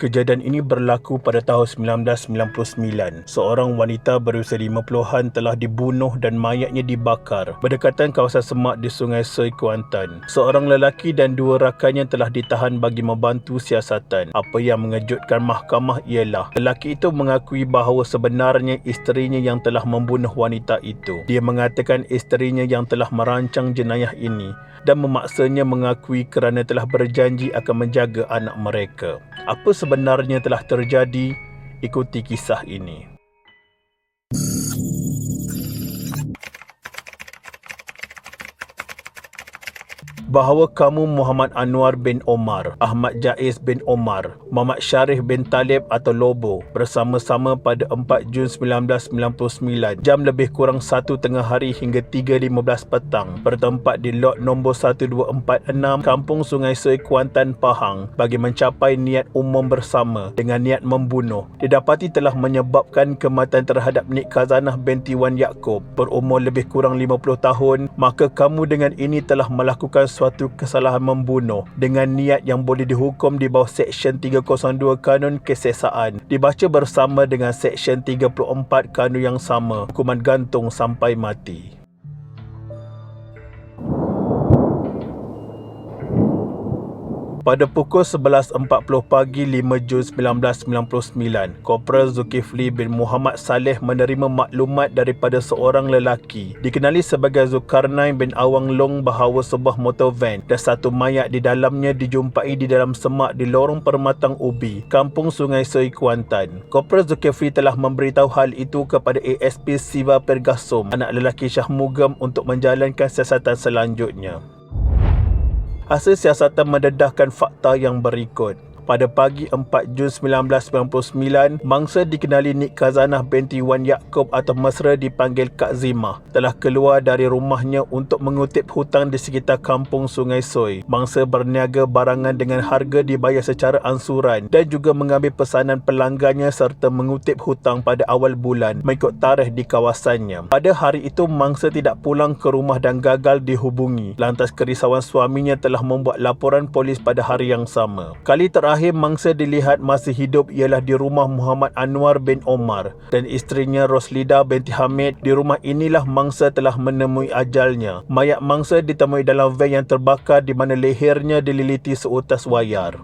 Kejadian ini berlaku pada tahun 1999. Seorang wanita berusia 50-an telah dibunuh dan mayatnya dibakar berdekatan kawasan semak di Sungai Soi, Kuantan. Seorang lelaki dan dua rakannya telah ditahan bagi membantu siasatan. Apa yang mengejutkan mahkamah ialah lelaki itu mengakui bahawa sebenarnya isterinya yang telah membunuh wanita itu. Dia mengatakan isterinya yang telah merancang jenayah ini dan memaksanya mengakui kerana telah berjanji akan menjaga anak mereka. Apa sebenarnya telah terjadi? Ikuti kisah ini. Bahawa kamu Muhammad Anwar bin Omar, Ahmad Jaiz bin Omar, Muhammad Syarif bin Talib atau Lobo bersama-sama pada 4 Jun 1999 jam lebih kurang 1 tengah hari hingga 3.15 petang bertempat di lot nombor 1246 Kampung Sungai Soi, Kuantan, Pahang bagi mencapai niat umum bersama dengan niat membunuh didapati telah menyebabkan kematian terhadap Nik Khazanah binti Wan Yaakob berumur lebih kurang 50 tahun, maka kamu dengan ini telah melakukan suatu kesalahan membunuh dengan niat yang boleh dihukum di bawah Seksyen 302 Kanun Kesesaan, dibaca bersama dengan Seksyen 34 Kanun yang sama, hukuman gantung sampai mati. Pada pukul 11.40 pagi 5 Jun 1999, Korporal Zulkifli bin Muhammad Saleh menerima maklumat daripada seorang lelaki dikenali sebagai Zulkarnain bin Awang Long bahawa sebuah motor van dan satu mayat di dalamnya dijumpai di dalam semak di lorong Permatang Ubi, Kampung Sungai Soi, Kuantan. Korporal Zulkifli telah memberitahu hal itu kepada ASP Siva Pergasum, anak lelaki Shah Mugam, untuk menjalankan siasatan selanjutnya. Hasil siasatan mendedahkan fakta yang berikut. Pada pagi 4 Jun 1999, mangsa dikenali Nik Khazanah binti Wan Yaakob atau mesra dipanggil Kak Zimah telah keluar dari rumahnya untuk mengutip hutang di sekitar Kampung Sungai Soi. Mangsa berniaga barangan dengan harga dibayar secara ansuran dan juga mengambil pesanan pelanggannya serta mengutip hutang pada awal bulan mengikut tarikh di kawasannya. Pada hari itu, mangsa tidak pulang ke rumah dan gagal dihubungi. Lantas kerisauan suaminya telah membuat laporan polis pada hari yang sama. Kali terakhir mangsa dilihat masih hidup ialah di rumah Muhammad Anwar bin Omar dan isterinya Roslida binti Hamid. Di rumah inilah mangsa telah menemui ajalnya. Mayat mangsa ditemui dalam van yang terbakar di mana lehernya dililiti seutas wayar.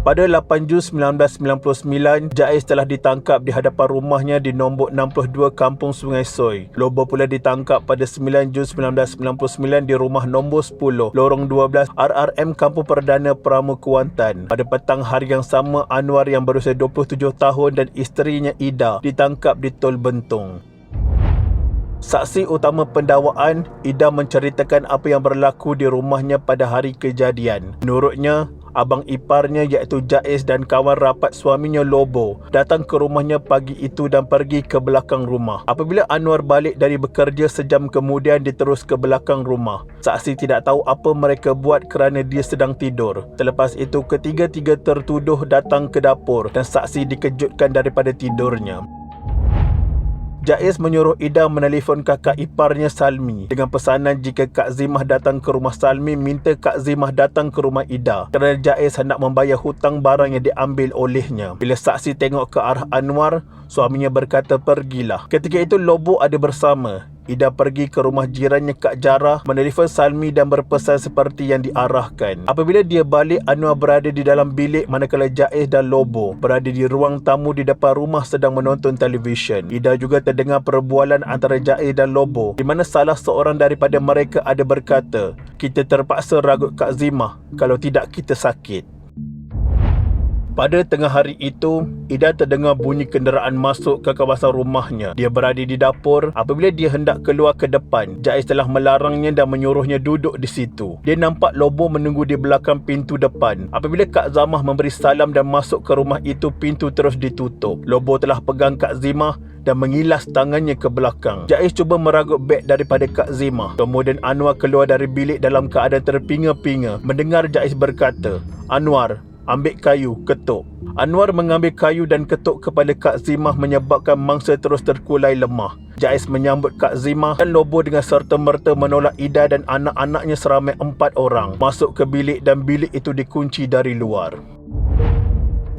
Pada 8 Jun 1999, Jaiz telah ditangkap di hadapan rumahnya di nombor 62 Kampung Sungai Soi. Lobo pula ditangkap pada 9 Jun 1999 di rumah nombor 10, Lorong 12, RRM Kampung Perdana Pramu, Kuantan. Pada petang hari yang sama, Anwar yang berusia 27 tahun dan isterinya Ida ditangkap di Tol Bentong. Saksi utama pendakwaan, Ida menceritakan apa yang berlaku di rumahnya pada hari kejadian. Menurutnya, abang iparnya iaitu Jaiz dan kawan rapat suaminya Lobo datang ke rumahnya pagi itu dan pergi ke belakang rumah. Apabila Anwar balik dari bekerja sejam kemudian diterus ke belakang rumah. Saksi tidak tahu apa mereka buat kerana dia sedang tidur. Terlepas itu, ketiga-tiga tertuduh datang ke dapur dan saksi dikejutkan daripada tidurnya. Jaiz menyuruh Ida menelefon kakak iparnya Salmi dengan pesanan jika Kak Zimah datang ke rumah Salmi, minta Kak Zimah datang ke rumah Ida kerana Jaiz hendak membayar hutang barang yang diambil olehnya. Bila saksi tengok ke arah Anwar, suaminya berkata pergilah. Ketika itu Lobo ada bersama. Ida pergi ke rumah jirannya Kak Jarah, menelefon Salmi dan berpesan seperti yang diarahkan. Apabila dia balik, Anwar berada di dalam bilik manakala Jaiz dan Lobo berada di ruang tamu di depan rumah sedang menonton televisyen. Ida juga terdengar perbualan antara Jaiz dan Lobo di mana salah seorang daripada mereka ada berkata, "Kita terpaksa ragut Kak Zimah, kalau tidak kita sakit." Pada tengah hari itu, Ida terdengar bunyi kenderaan masuk ke kawasan rumahnya. Dia berada di dapur. Apabila dia hendak keluar ke depan, Jaiz telah melarangnya dan menyuruhnya duduk di situ. Dia nampak Lobo menunggu di belakang pintu depan. Apabila Kak Zamah memberi salam dan masuk ke rumah itu, pintu terus ditutup. Lobo telah pegang Kak Zimah dan mengilas tangannya ke belakang. Jaiz cuba meragut beg daripada Kak Zimah. Kemudian Anwar keluar dari bilik dalam keadaan terpinga-pinga. Mendengar Jaiz berkata, "Anwar, ambil kayu, ketuk." Anwar mengambil kayu dan ketuk kepada Kak Zimah menyebabkan mangsa terus terkulai lemah. Jaiz menyambut Kak Zimah dan Lobo dengan serta-merta menolak Ida dan anak-anaknya seramai 4 orang masuk ke bilik dan bilik itu dikunci dari luar.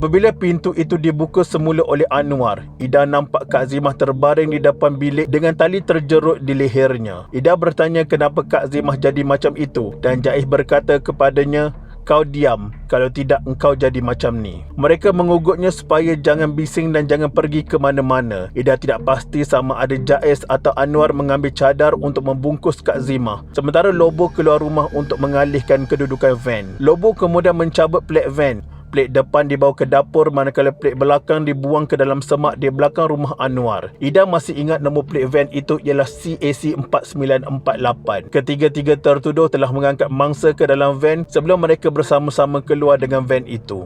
Apabila pintu itu dibuka semula oleh Anwar, Ida nampak Kak Zimah terbaring di depan bilik dengan tali terjerut di lehernya. Ida bertanya kenapa Kak Zimah jadi macam itu dan Jaiz berkata kepadanya, "Kau diam, kalau tidak engkau jadi macam ni." Mereka mengugutnya supaya jangan bising dan jangan pergi ke mana-mana. Ida tidak pasti sama ada Jaiz atau Anwar mengambil cadar untuk membungkus Kak Zimah. Sementara Lobo keluar rumah untuk mengalihkan kedudukan van. Lobo kemudian mencabut plate van. Plate depan dibawa ke dapur manakala plate belakang dibuang ke dalam semak di belakang rumah Anwar. Ida masih ingat nombor plate van itu ialah CAC 4948. Ketiga-tiga tertuduh telah mengangkat mangsa ke dalam van sebelum mereka bersama-sama keluar dengan van itu.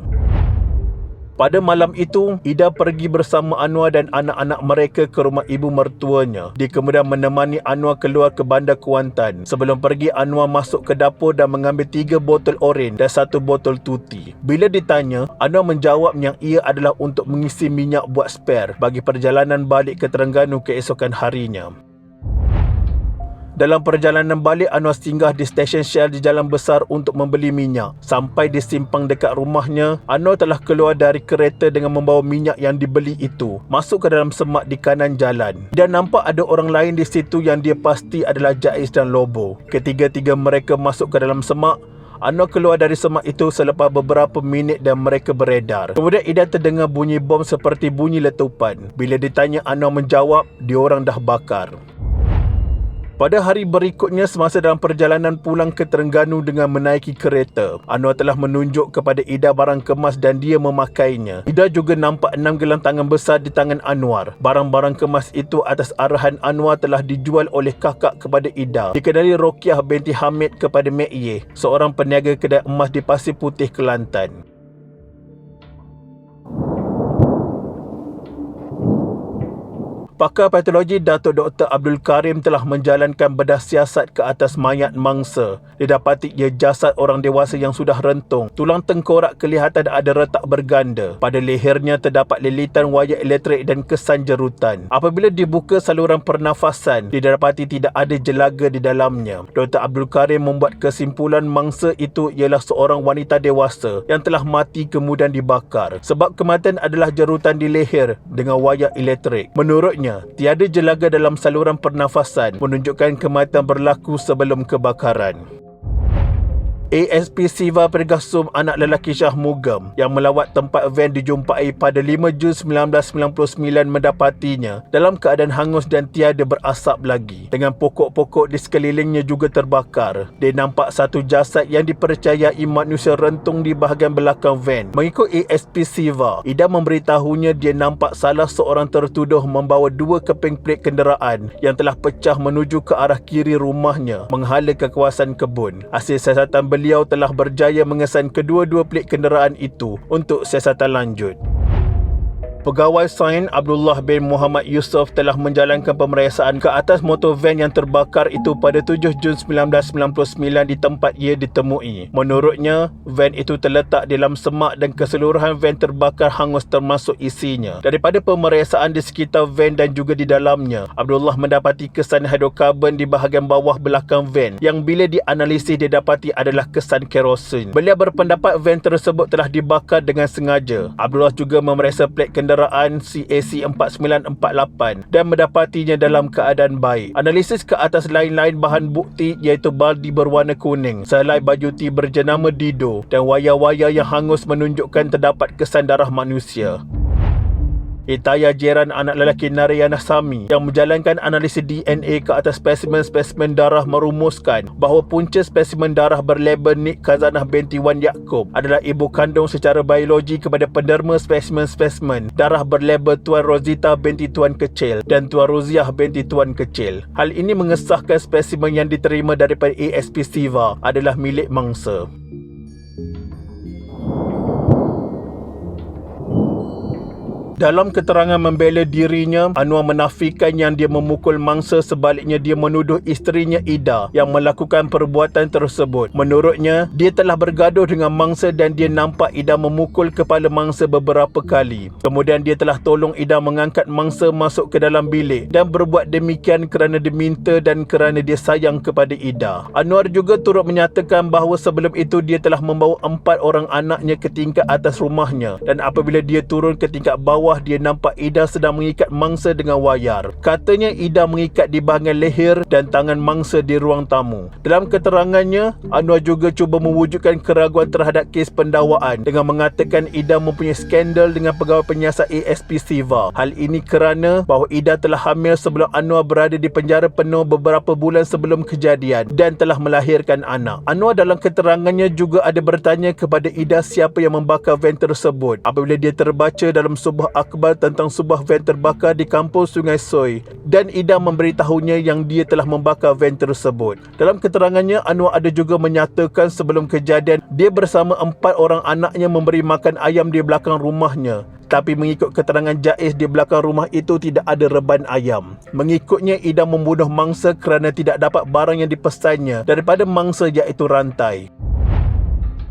Pada malam itu, Ida pergi bersama Anwar dan anak-anak mereka ke rumah ibu mertuanya. Dia kemudian menemani Anwar keluar ke bandar Kuantan. Sebelum pergi, Anwar masuk ke dapur dan mengambil 3 botol oren dan 1 botol tuti. Bila ditanya, Anwar menjawab yang ia adalah untuk mengisi minyak buat spare bagi perjalanan balik ke Terengganu keesokan harinya. Dalam perjalanan balik, Anwar singgah di stesen Shell di Jalan Besar untuk membeli minyak. Sampai di simpang dekat rumahnya, Anwar telah keluar dari kereta dengan membawa minyak yang dibeli itu, masuk ke dalam semak di kanan jalan. Dia nampak ada orang lain di situ yang dia pasti adalah Jaiz dan Lobo. Ketiga-tiga mereka masuk ke dalam semak. Anwar keluar dari semak itu selepas beberapa minit dan mereka beredar. Kemudian Ida terdengar bunyi bom seperti bunyi letupan. Bila ditanya, Anwar menjawab, diorang dah bakar. Pada hari berikutnya, semasa dalam perjalanan pulang ke Terengganu dengan menaiki kereta, Anwar telah menunjuk kepada Ida barang kemas dan dia memakainya. Ida juga nampak 6 gelang tangan besar di tangan Anwar. Barang-barang kemas itu atas arahan Anwar telah dijual oleh kakak kepada Ida. Dikenali Rokiah binti Hamid kepada Mek Ye, seorang peniaga kedai emas di Pasir Putih, Kelantan. Pakar patologi Datuk Dr. Abdul Karim telah menjalankan bedah siasat ke atas mayat mangsa. Didapati ia jasad orang dewasa yang sudah rentung. Tulang tengkorak kelihatan ada retak berganda. Pada lehernya terdapat lilitan wayar elektrik dan kesan jerutan. Apabila dibuka saluran pernafasan, didapati tidak ada jelaga di dalamnya. Dr. Abdul Karim membuat kesimpulan mangsa itu ialah seorang wanita dewasa yang telah mati kemudian dibakar. Sebab kematian adalah jerutan di leher dengan wayar elektrik. Menurutnya, tiada jelaga dalam saluran pernafasan, menunjukkan kematian berlaku sebelum kebakaran. ASP Siva Pergasum anak lelaki Shah Mugam yang melawat tempat van dijumpai pada 5 Jun 1999 mendapatinya dalam keadaan hangus dan tiada berasap lagi. Dengan pokok-pokok di sekelilingnya juga terbakar. Dia nampak satu jasad yang dipercayai manusia rentung di bahagian belakang van. Mengikut ASP Siva, Ida memberitahunya dia nampak salah seorang tertuduh membawa 2 keping plate kenderaan yang telah pecah menuju ke arah kiri rumahnya menghala ke kawasan kebun. Hasil siasatan beliau telah berjaya mengesan kedua-dua plate kenderaan itu untuk siasatan lanjut. Pegawai Sain Abdullah bin Muhammad Yusof telah menjalankan pemeriksaan ke atas motor van yang terbakar itu pada 7 Jun 1999 di tempat ia ditemui. Menurutnya, van itu terletak dalam semak dan keseluruhan van terbakar hangus termasuk isinya. Daripada pemeriksaan di sekitar van dan juga di dalamnya, Abdullah mendapati kesan hidrokarbon di bahagian bawah belakang van yang bila dianalisis didapati adalah kesan kerosin. Beliau berpendapat van tersebut telah dibakar dengan sengaja. Abdullah juga memeriksa plate kenderaan CAC 4948 dan mendapatinya dalam keadaan baik. Analisis ke atas lain-lain bahan bukti iaitu baldi berwarna kuning, selai baju ti berjenama Dido dan wayar-wayar yang hangus menunjukkan terdapat kesan darah manusia. Itaya Jeran anak lelaki Narayana Sami yang menjalankan analisis DNA ke atas spesimen-spesimen darah merumuskan bahawa punca spesimen darah berlabel Nik Khazanah binti Wan Yaakob adalah ibu kandung secara biologi kepada penderma spesimen-spesimen darah berlabel Tuan Rosita binti Tuan Kecil dan Tuan Roziah binti Tuan Kecil. Hal ini mengesahkan spesimen yang diterima daripada ASP Siva adalah milik mangsa. Dalam keterangan membela dirinya, Anwar menafikan yang dia memukul mangsa, sebaliknya dia menuduh isterinya Ida yang melakukan perbuatan tersebut. Menurutnya, dia telah bergaduh dengan mangsa dan dia nampak Ida memukul kepala mangsa beberapa kali. Kemudian dia telah tolong Ida mengangkat mangsa masuk ke dalam bilik dan berbuat demikian kerana diminta dan kerana dia sayang kepada Ida. Anwar juga turut menyatakan bahawa sebelum itu dia telah membawa 4 orang anaknya ke tingkat atas rumahnya, dan apabila dia turun ke tingkat bawah, dia nampak Ida sedang mengikat mangsa dengan wayar. Katanya Ida mengikat di bahagian leher dan tangan mangsa di ruang tamu. Dalam keterangannya, Anwar juga cuba mewujudkan keraguan terhadap kes pendakwaan dengan mengatakan Ida mempunyai skandal dengan pegawai penyiasat ASP Siva. Hal ini kerana bahawa Ida telah hamil sebelum Anwar berada di penjara penuh beberapa bulan sebelum kejadian dan telah melahirkan anak. Anwar dalam keterangannya juga ada bertanya kepada Ida siapa yang membakar van tersebut apabila dia terbaca dalam sebuah akhbar tentang sebuah van terbakar di kampung Sungai Soi, dan Ida memberitahunya yang dia telah membakar van tersebut. Dalam keterangannya, Anwar ada juga menyatakan sebelum kejadian dia bersama 4 orang anaknya memberi makan ayam di belakang rumahnya. Tapi mengikut keterangan Jaiz, di belakang rumah itu tidak ada reban ayam. Mengikutnya, Ida membunuh mangsa kerana tidak dapat barang yang dipesannya daripada mangsa iaitu rantai.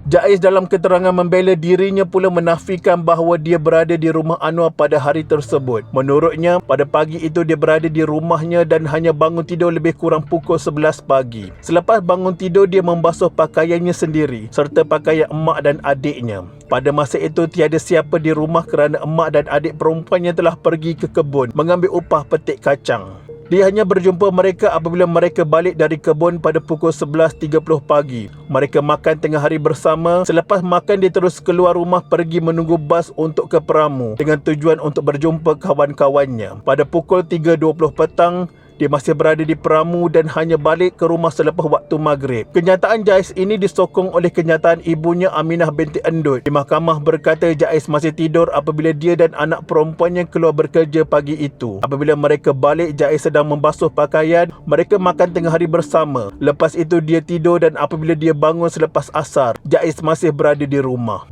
Jaiz dalam keterangan membela dirinya pula menafikan bahawa dia berada di rumah Anwar pada hari tersebut. Menurutnya, pada pagi itu dia berada di rumahnya dan hanya bangun tidur lebih kurang pukul 11 pagi. Selepas bangun tidur, dia membasuh pakaiannya sendiri serta pakaian emak dan adiknya. Pada masa itu, tiada siapa di rumah kerana emak dan adik perempuannya telah pergi ke kebun mengambil upah petik kacang. Dia hanya berjumpa mereka apabila mereka balik dari kebun pada pukul 11.30 pagi. Mereka makan tengah hari bersama. Selepas makan, dia terus keluar rumah pergi menunggu bas untuk ke Peramu dengan tujuan untuk berjumpa kawan-kawannya. Pada pukul 3.20 petang, dia masih berada di Peramu dan hanya balik ke rumah selepas waktu maghrib. Kenyataan Jaiz ini disokong oleh kenyataan ibunya Aminah binti Endut. Di mahkamah berkata Jaiz masih tidur apabila dia dan anak perempuannya keluar bekerja pagi itu. Apabila mereka balik, Jaiz sedang membasuh pakaian. Mereka makan tengah hari bersama. Lepas itu dia tidur dan apabila dia bangun selepas asar, Jaiz masih berada di rumah.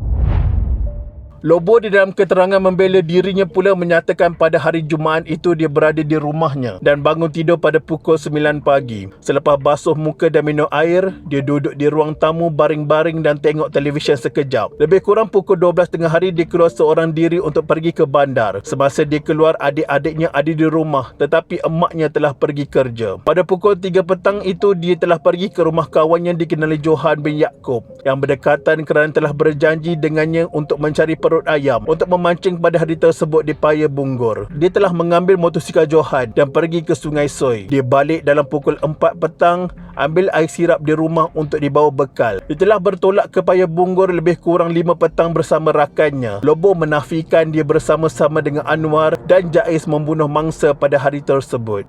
Lobo di dalam keterangan membela dirinya pula menyatakan pada hari Jumaat itu dia berada di rumahnya dan bangun tidur pada pukul 9 pagi. Selepas basuh muka dan minum air, dia duduk di ruang tamu baring-baring dan tengok televisyen sekejap. Lebih kurang pukul 12 tengah hari, dia keluar seorang diri untuk pergi ke bandar. Semasa dia keluar, adik-adiknya ada di rumah tetapi emaknya telah pergi kerja. Pada pukul 3 petang itu, dia telah pergi ke rumah kawan yang dikenali Johan bin Yaakob yang berdekatan kerana telah berjanji dengannya untuk mencari perut ayam untuk memancing pada hari tersebut di Paya Bungur. Dia telah mengambil motosikal Johan dan pergi ke Sungai Soi. Dia balik dalam pukul 4 petang, ambil air sirap di rumah untuk dibawa bekal. Dia telah bertolak ke Paya Bungur lebih kurang 5 petang bersama rakannya. Lobo menafikan dia bersama-sama dengan Anwar dan Jaiz membunuh mangsa pada hari tersebut.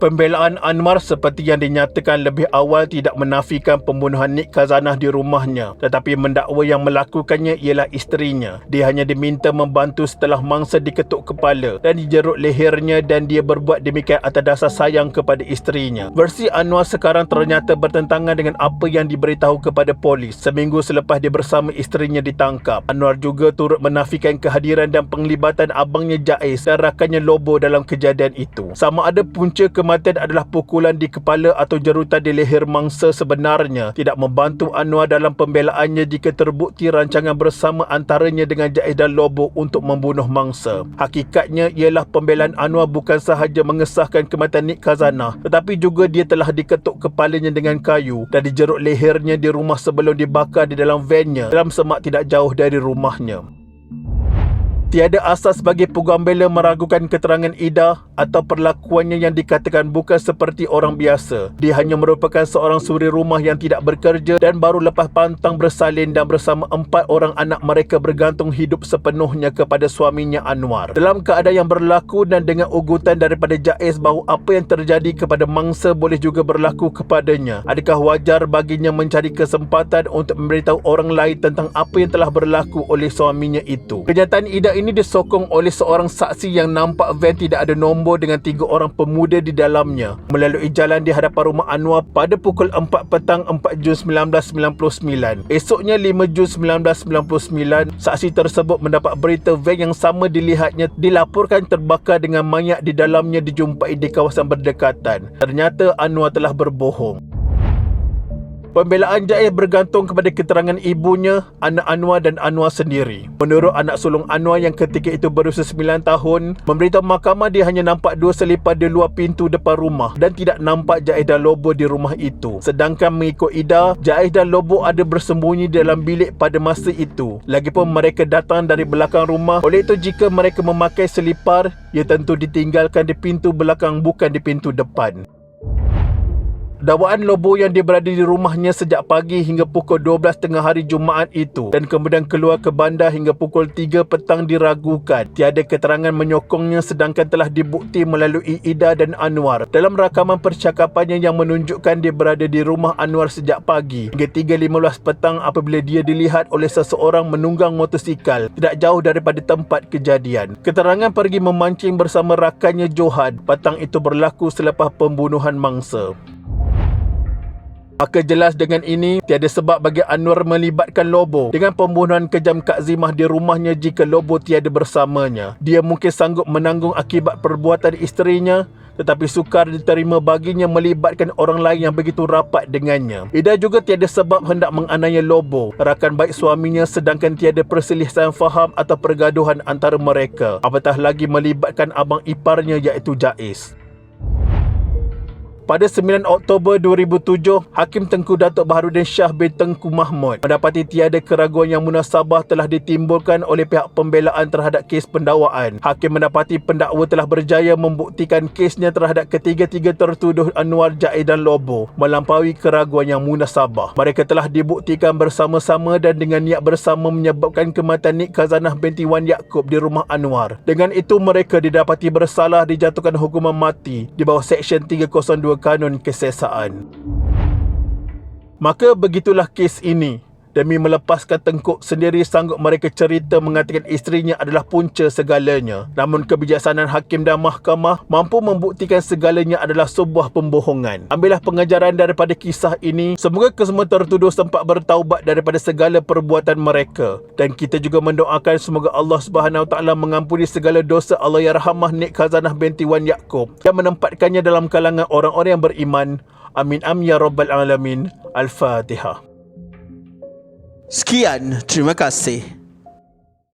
Pembelaan Anwar seperti yang dinyatakan lebih awal tidak menafikan pembunuhan Nik Khazanah di rumahnya, tetapi mendakwa yang melakukannya ialah isterinya. Dia hanya diminta membantu setelah mangsa diketuk kepala dan dijerut lehernya dan dia berbuat demikian atas dasar sayang kepada isterinya. Versi Anwar sekarang ternyata bertentangan dengan apa yang diberitahu kepada polis seminggu selepas dia bersama isterinya ditangkap. Anwar juga turut menafikan kehadiran dan penglibatan abangnya Jaiz dan rakannya Lobo dalam kejadian itu. Sama ada punca kematian adalah pukulan di kepala atau jerutan di leher mangsa sebenarnya tidak membantu Anwar dalam pembelaannya jika terbukti rancangan bersama antaranya dengan Jaiz dan Lobo untuk membunuh mangsa. Hakikatnya ialah pembelaan Anwar bukan sahaja mengesahkan kematian Nik Khazanah, tetapi juga dia telah diketuk kepalanya dengan kayu dan dijerut lehernya di rumah sebelum dibakar di dalam vannya dalam semak tidak jauh dari rumahnya. Tiada asas bagi peguam bela meragukan keterangan Ida atau perlakuannya yang dikatakan bukan seperti orang biasa. Dia hanya merupakan seorang suri rumah yang tidak bekerja dan baru lepas pantang bersalin dan bersama 4 orang anak mereka bergantung hidup sepenuhnya kepada suaminya Anwar. Dalam keadaan yang berlaku dan dengan ugutan daripada Jaiz bahawa apa yang terjadi kepada mangsa boleh juga berlaku kepadanya, adakah wajar baginya mencari kesempatan untuk memberitahu orang lain tentang apa yang telah berlaku oleh suaminya itu? Kenyataan Ida ini disokong oleh seorang saksi yang nampak van tidak ada nombor dengan 3 orang pemuda di dalamnya melalui jalan di hadapan rumah Anwar pada pukul 4 petang 4 Jun 1999. Esoknya 5 Jun 1999, saksi tersebut mendapat berita van yang sama dilihatnya dilaporkan terbakar dengan mayat di dalamnya dijumpai di kawasan berdekatan. Ternyata Anwar telah berbohong. Pembelaan Jaiz bergantung kepada keterangan ibunya, anak Anwar dan Anwar sendiri. Menurut anak sulung Anwar yang ketika itu berusia 9 tahun, memberitahu mahkamah dia hanya nampak 2 selipar di luar pintu depan rumah dan tidak nampak Jaiz dan Lobo di rumah itu. Sedangkan mengikut Ida, Jaiz dan Lobo ada bersembunyi dalam bilik pada masa itu. Lagipun mereka datang dari belakang rumah. Oleh itu jika mereka memakai selipar, ia tentu ditinggalkan di pintu belakang bukan di pintu depan. Dakwaan Lobo yang dia berada di rumahnya sejak pagi hingga pukul 12 tengah hari Jumaat itu dan kemudian keluar ke bandar hingga pukul 3 petang diragukan. Tiada keterangan menyokongnya sedangkan telah dibukti melalui Ida dan Anwar dalam rakaman percakapannya yang menunjukkan dia berada di rumah Anwar sejak pagi hingga 3.15 petang apabila dia dilihat oleh seseorang menunggang motosikal tidak jauh daripada tempat kejadian. Keterangan pergi memancing bersama rakannya Johan petang itu berlaku selepas pembunuhan mangsa. Maka jelas dengan ini, tiada sebab bagi Anwar melibatkan Lobo dengan pembunuhan kejam Kak Zimah di rumahnya jika Lobo tiada bersamanya. Dia mungkin sanggup menanggung akibat perbuatan isterinya, tetapi sukar diterima baginya melibatkan orang lain yang begitu rapat dengannya. Ida juga tiada sebab hendak menganiaya Lobo, rakan baik suaminya, sedangkan tiada perselisihan faham atau pergaduhan antara mereka. Apatah lagi melibatkan abang iparnya iaitu Jaiz. Pada 9 Oktober 2007, Hakim Tengku Datuk Baharudin Shah bin Tengku Mahmud mendapati tiada keraguan yang munasabah telah ditimbulkan oleh pihak pembelaan terhadap kes pendakwaan. Hakim mendapati pendakwa telah berjaya membuktikan kesnya terhadap ketiga-tiga tertuduh Anwar, Jaiz dan Lobo melampaui keraguan yang munasabah. Mereka telah dibuktikan bersama-sama dan dengan niat bersama menyebabkan kematian Nik Khazanah binti Wan Yaakob di rumah Anwar. Dengan itu mereka didapati bersalah dijatuhkan hukuman mati di bawah Seksyen 302 Kanun Kesesaan. Maka begitulah kes ini. Demi melepaskan Tengku sendiri sanggup mereka cerita mengatakan isterinya adalah punca segalanya. Namun kebijaksanaan hakim dan mahkamah mampu membuktikan segalanya adalah sebuah pembohongan. Ambillah pengajaran daripada kisah ini. Semoga kesemua tertuduh sempat bertaubat daripada segala perbuatan mereka. Dan kita juga mendoakan semoga Allah SWT mengampuni segala dosa Allahyarhamah Nik Khazanah binti Wan Yaakob yang menempatkannya dalam kalangan orang-orang yang beriman. Amin amin ya rabbal alamin. Al-Fatihah. Sekian, terima kasih.